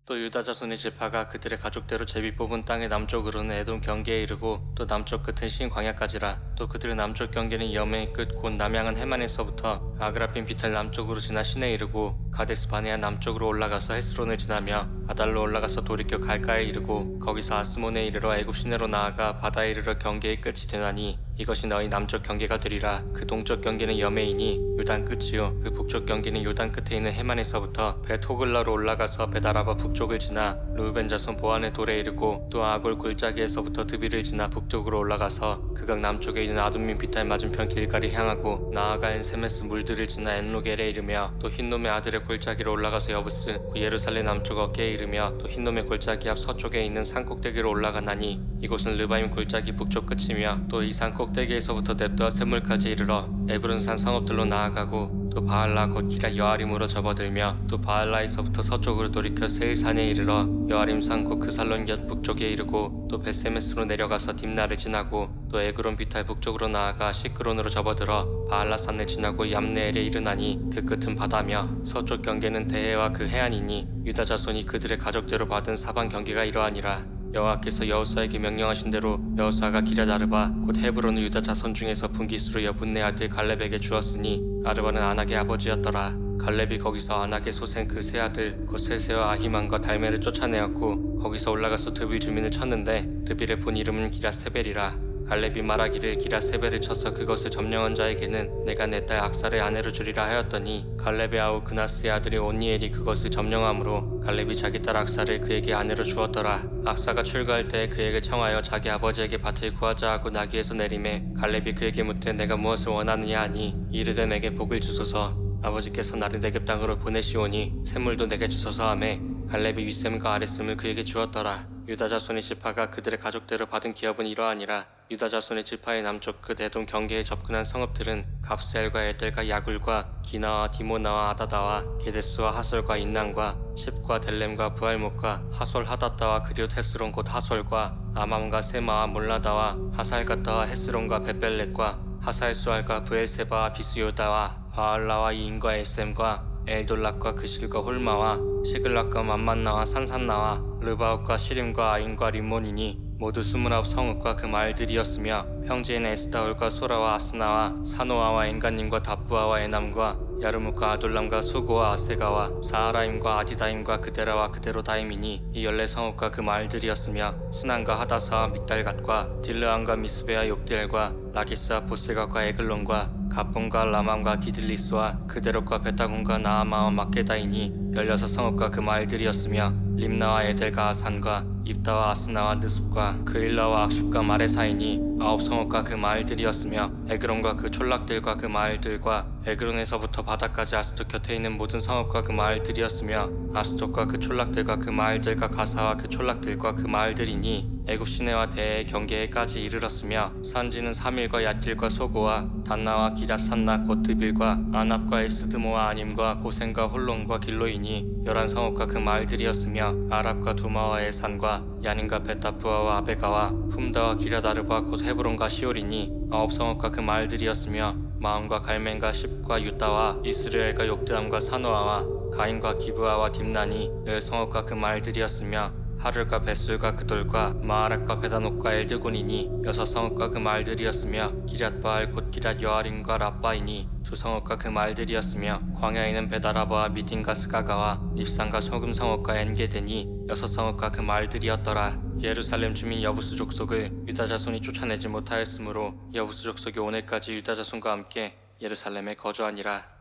또 유다 자손의 지파가 그들의 가족대로 제비 뽑은 땅의 남쪽으로는 에돔 경계에 이르고 또 남쪽 끝은 신 광야까지라. 또 그들의 남쪽 경계는 여매의 끝 곧 남양은 해만에서부터 아그라핀 비탈 남쪽으로 지나 신에 이르고 가데스 바네아 남쪽으로 올라가서 헤스론을 지나며 아달로 올라가서 돌이켜 갈가에 이르고 거기서 아스몬에 이르러 애굽 시내로 나아가 바다에 이르러 경계의 끝이 되나니 이것이 너희 남쪽 경계가 되리라. 그 동쪽 경계는 여매이니 요단 끝이요 그 북쪽 경계는 요단 끝에 있는 해만에서부터 벳호글라로 올라가서 베다라바 북쪽을 지나 르우벤 자손 보안의 돌에 이르고 또 아골 골짜기에서부터 드비를 지나 북쪽으로 올라가서 그각 남쪽에 있는 아둠민 비탈 맞은편 길갈이 향하고 나아가 엔세메스 물들을 지나 엔로겔에 이르며 또 흰놈의 아들의 골짜기로 올라가서 여부스 그 예루살렘 남쪽 어깨에 이르며 또 흰놈의 골짜기 앞 서쪽에 있는 산꼭대기로 올라가나니 이곳은 르바임 골짜기 북쪽 끝이며 또 이 산꼭대기에서부터 넵도와 샘물까지 이르러 에브론산 성읍들로 나아가고 또 바알라 곧 기럇 여아림으로 접어들며 또 바알라에서부터 서쪽으로 돌이켜 세일산에 이르러 여아림산 곧 그살론 곁 북쪽에 이르고 또 베세메스로 내려가서 딥나를 지나고 또 에그론 비탈 북쪽으로 나아가 시크론으로 접어들어 바알라산을 지나고 얌네엘에 이르나니 그 끝은 바다며 서쪽 경계는 대해와 그 해안이니 유다 자손이 그들의 가족대로 받은 사방 경계가 이러하니라. 여호와께서 여호수아에게 명령하신 대로 여호수아가 기럇 아르바 곧 헤브론을 유다 자손 중에서 분깃으로 여분네 아들 갈렙에게 주었으니 아르바는 아낙의 아버지였더라. 갈렙이 거기서 아낙의 소생 그 세 아들 곧 세세와 아히만과 달메를 쫓아내었고 거기서 올라가서 드빌 주민을 쳤는데 드빌의 본 이름은 기럇세벨이라. 갈렙이 말하기를 기럇세벨을 쳐서 그것을 점령한 자에게는 내가 내 딸 악사를 아내로 주리라 하였더니 갈렙의 아우 그나스의 아들이 온니엘이 그것을 점령함으로 갈렙이 자기 딸 악사를 그에게 아내로 주었더라. 악사가 출가할 때 그에게 청하여 자기 아버지에게 밭을 구하자 하고 나귀에서 내림에 갈렙이 그에게 묻되 내가 무엇을 원하느냐 하니 이르되 내게 복을 주소서 아버지께서 나를 내겝 땅으로 보내시오니 샘물도 내게 주소서 하매 갈렙이 윗샘과 아랫샘을 그에게 주었더라. 유다 자손의 지파가 그들의 가족대로 받은 기업은 이러하니라. 유다 자손의 지파의 남쪽 그 에돔 경계에 접근한 성읍들은 갑스엘과 에델과 야굴과 기나와 디모나와 아다다와 게데스와 하솔과 인난과 십과 델렘과 부알목과 하솔 하다다와 그리옷 헤스론 곧 하솔과 아맘과 세마와 몰라다와 하살가다와 헤스론과 베벨렉과 하살수알과 브엘세바와 비스요다와 바알라와 이인과 에셈과 엘돌락과 그실과 홀마와 시글락과 맘만나와 산산나와 르바웃과 시림과 아인과 림몬이니 모두 29 성읍과 그 마을들이었으며 평지에는 에스다올과 소라와 아스나와 사노아와 엔간님과 답부아와 에남과 야르묵과 아둘람과 수고와 아세가와 사하라임과 아디다임과 그데라와 그데로다임이니 이 14성읍과 그 마을들이었으며 스난과 하다사와 믹달갓과 딜르안과 미스베와 욕디엘과 라기스와 보세각과 에글론과 가본과 라맘과 기들리스와 그데롯과 베타군과 나아마와 막게다이니 16성읍과 그 마을들이었으며 림나와 에델과 아산과 입다와 아스나와 느습과 그일라와 악십과 마레사이니 9성읍과 그 마을들이었으며 에그론과 그 촌락들과 그 마을들과 에그론에서부터 바다까지 아스돗 곁에 있는 모든 성읍과 그 마을들이었으며 아스돗과 그 촌락들과 그 마을들과 가사와 그 촌락들과 그 마을들이니 애굽 시내와 대의 경계에까지 이르렀으며 산지는 사밀과 얏길과 소고와 단나와 기럇산나 곧 드빌과 아납과 에스드모와 아님과 고센과 홀론과 길로이니 11성읍과 그 마을들이었으며 아랍과 두마와 에산과 야닌과 베타프아와 아베가와 훔다와 기럇아르바 곧 헤브론과 시올이니 9성읍과 그 마을들이었으며 마음과 갈멘과 십과 유다와 이스라엘과 욕드함과 사노아와 가인과 기브아와 딥나니 10성읍과 그 마을들이었으며 하를과 벳술과 그돌과 마하락과 베다녹과 엘드곤이니 6성읍과 그 마을들이었으며 기럇바알 곧 기럇 여아림과 랍바이니 2성읍과 그 마을들이었으며 광야에는 베다라바와 미딘과 스가가와 립산과 소금성읍과 엔게데니 6성읍과 그 마을들이었더라. 예루살렘 주민 여부스 족속을 유다 자손이 쫓아내지 못하였으므로 여부스 족속이 오늘까지 유다 자손과 함께 예루살렘에 거주하니라.